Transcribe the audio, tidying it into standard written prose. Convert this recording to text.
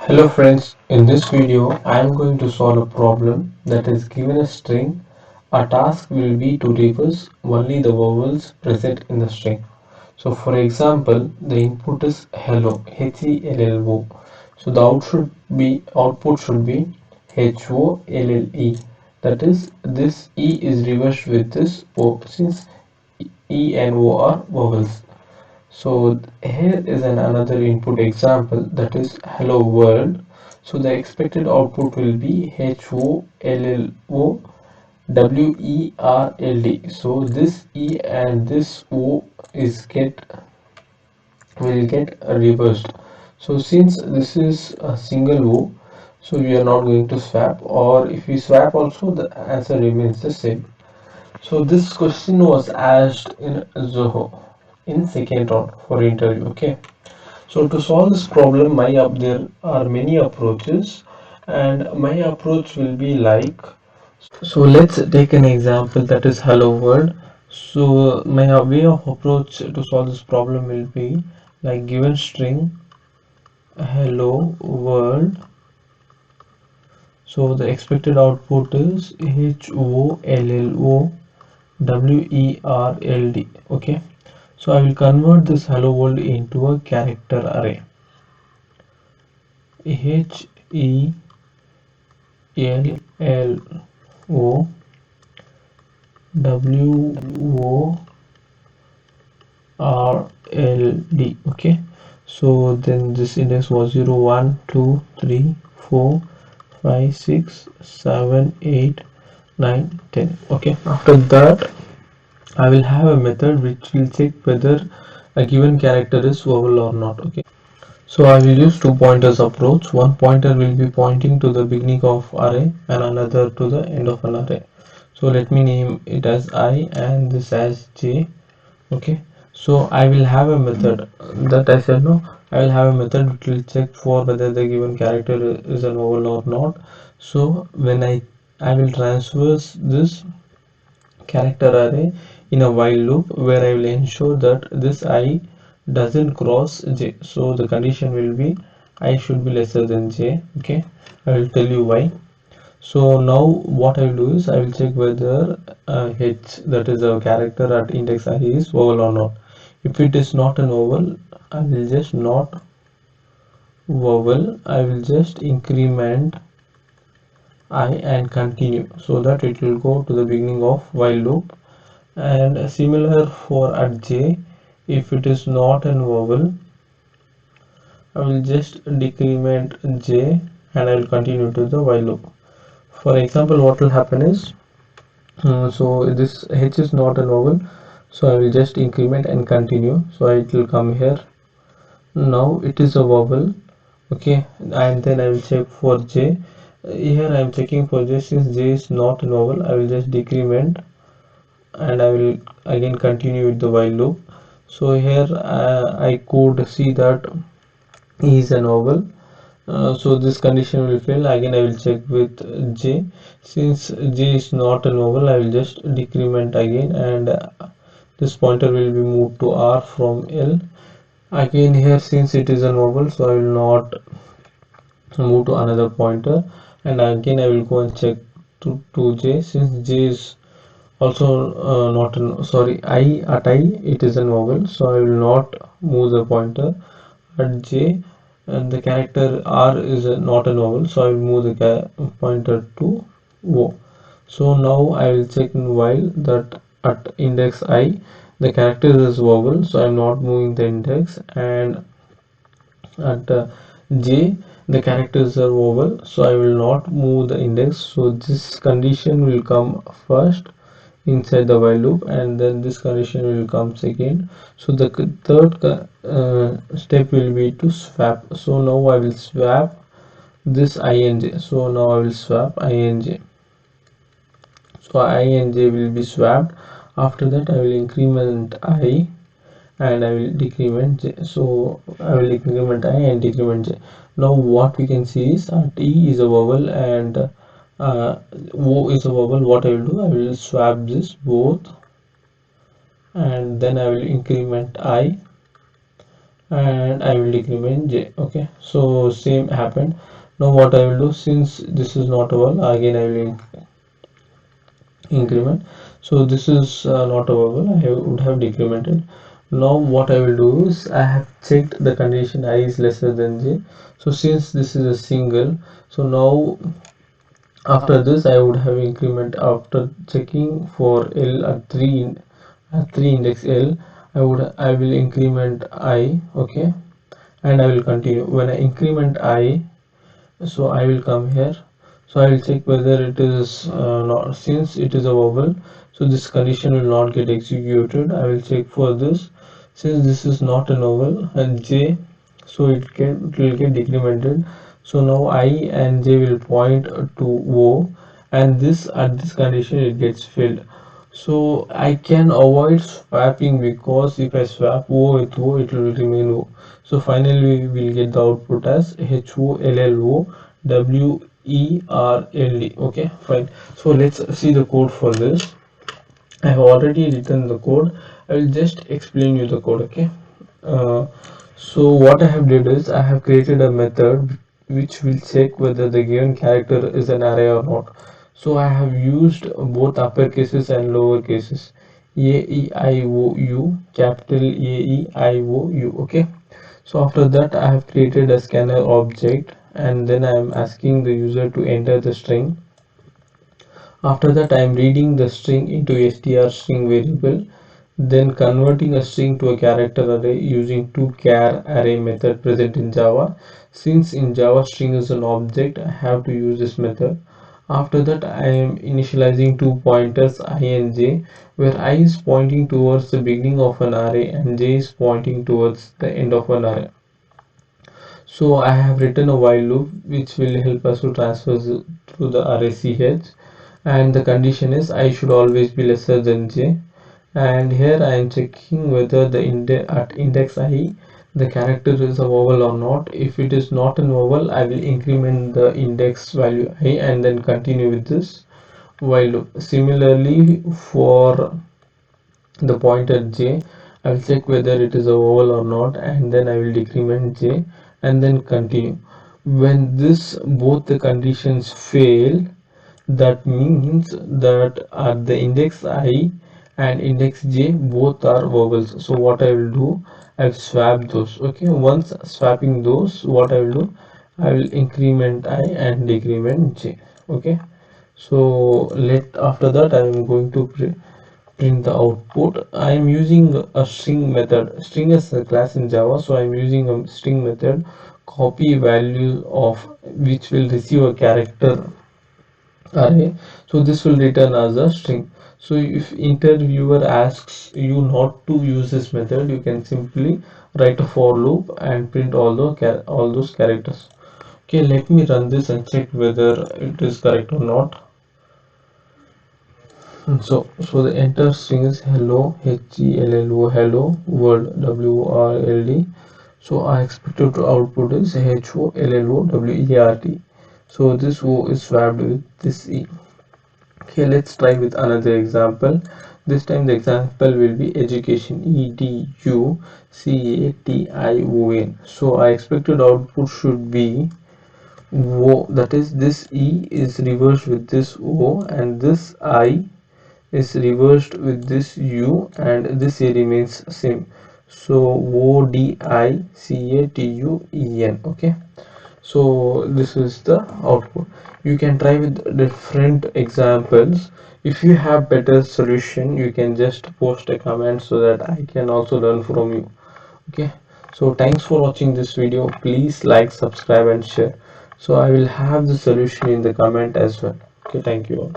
Hello friends, in this video I am going to solve a problem that is given a string. Our task will be to reverse only the vowels present in the string. So for example, the input is hello, H-E-L-L-O. So the output should be H-O-L-L-E. That is, this E is reversed with this O since E and O are vowels. So here is another input example, that is hello world. So the expected output will be HOLLOWERLD. So this E and this O is will get reversed. So since this is a single O, so we are not going to swap, or if we swap also the answer remains the same. So this question was asked in Zoho in second round for interview. Okay. So to solve this problem, there are many approaches, and my approach will be like. So let's take an example, that is hello world. So my way of approach to solve this problem will be like given string hello world. So the expected output is HOLLOWERLD. Okay. So I will convert this hello world into a character array. HELLOWERLD. Okay, so then this index was 0 1 2 3 4 5 6 7 8 9 10. Okay, after that I will have a method which will check whether a given character is vowel or not. Okay, so I will use two pointers approach. One pointer will be pointing to the beginning of array and another to the end of an array. So let me name it as I and this as J. Okay, so I will have a method that I said no. I will have a method which will check for whether the given character is a vowel or not. So when I will transverse this character array in a while loop where I will ensure that this I doesn't cross J. So the condition will be I should be lesser than J. Okay, I will tell you why. So now what I will do is I will check whether H, that is a character at index I, is vowel or not. If it is not an vowel, I will just not vowel. I will just increment I and continue so that it will go to the beginning of while loop. And similar for at J, if it is not an vowel, I will just decrement J and I will continue to the while loop. For example, what will happen is so this H is not a vowel, so I will just increment and continue, so it will come here. Now it is a vowel. Okay, and then I will check for J. Here I am checking for J. Since J is not a vowel, I will just decrement and I will again continue with the while loop. So here I could see that E is a vowel. So this condition will fail. Again I will check with J. Since J is not a vowel, I will just decrement again, and this pointer will be moved to R from L. Again here, since it is a vowel, so I will not move to another pointer, and again I will go and check to J. Since J is also not an, sorry, I at I it is a vowel, so I will not move the pointer at J, and the character R is not a vowel, so I will move the pointer to O. So now I will check in while that at index I the character is vowel, so I am not moving the index, and at J the characters are vowel, so I will not move the index. So this condition will come first inside the while loop, and then this condition will come second. So the third step will be to swap. So now I will swap this I and J. So now I will swap I and J. So I and J will be swapped. After that I will increment I and I will decrement J. So I will increment I and decrement J. Now what we can see is T is a vowel and O is a vowel. What I will do, I will swap this both, and then I will increment I and I will decrement j. Okay, so same happened. Now what I will do, since this is not a vowel, again I will increment. So this is not a vowel, I would have decremented. Now what I will do is I have checked the condition I is lesser than j. So since this is a single, so now after this I would have increment. After checking for L at 3 index L, I will increment I. Okay, and I will continue. When I increment I, so I will come here. So I will check whether it is not, since it is a vowel, so this condition will not get executed. I will check for this. Since this is not a vowel and j, so it will get decremented. So now I and j will point to O, and this at this condition it gets filled. So I can avoid swapping, because if I swap O with O, it will remain O. So finally we will get the output as HOLLOWERLD. Okay, fine. So let's see the code for this. I have already written the code. I will just explain you the code. Okay. Uh, so what I have did is I have created a method which will check whether the given character is an array or not. So I have used both upper cases and lower cases. A E I O U, capital A E I O U. Okay. So after that I have created a scanner object, and then I am asking the user to enter the string. After that I am reading the string into str string variable, then converting a string to a character array using toChar array method present in Java. Since in Java string is an object, I have to use this method. After that I am initializing two pointers I and j, where I is pointing towards the beginning of an array and j is pointing towards the end of an array. So I have written a while loop which will help us to transfer through the array ch, and the condition is I should always be lesser than j. And here I am checking whether the at index I the character is a vowel or not. If it is not a vowel, I will increment the index value I and then continue with this while loop. Similarly, for the pointer j, I will check whether it is a vowel or not, and then I will decrement j and then continue. When this both the conditions fail, that means that at the index I and index j both are vowels. So what I will do, I'll swap those. Okay, once swapping those, what I will do, I will increment I and decrement j. Okay, so let after that I am going to print the output. I am using a string method. String is a class in Java, so I am using a string method copy value of which will receive a character array. So this will return as a string. So if interviewer asks you not to use this method, you can simply write a for loop and print all those characters. Okay, let me run this and check whether it is correct or not. So the enter string is hello, HELLO, hello world, WRLD. So I expected to output is HOLLOWERT. So this O is swapped with this E. Okay, let's try with another example. This time the example will be education, EDUCATION. So I expected output should be O, that is this E is reversed with this O, and this I is reversed with this U, and this A remains same. So ODICATUEN. Okay, so this is the output. You can try with different examples. If you have better solution, you can just post a comment so that I can also learn from you. Okay, so thanks for watching this video. Please like, subscribe and share. So I will have the solution in the comment as well. Okay, thank you all.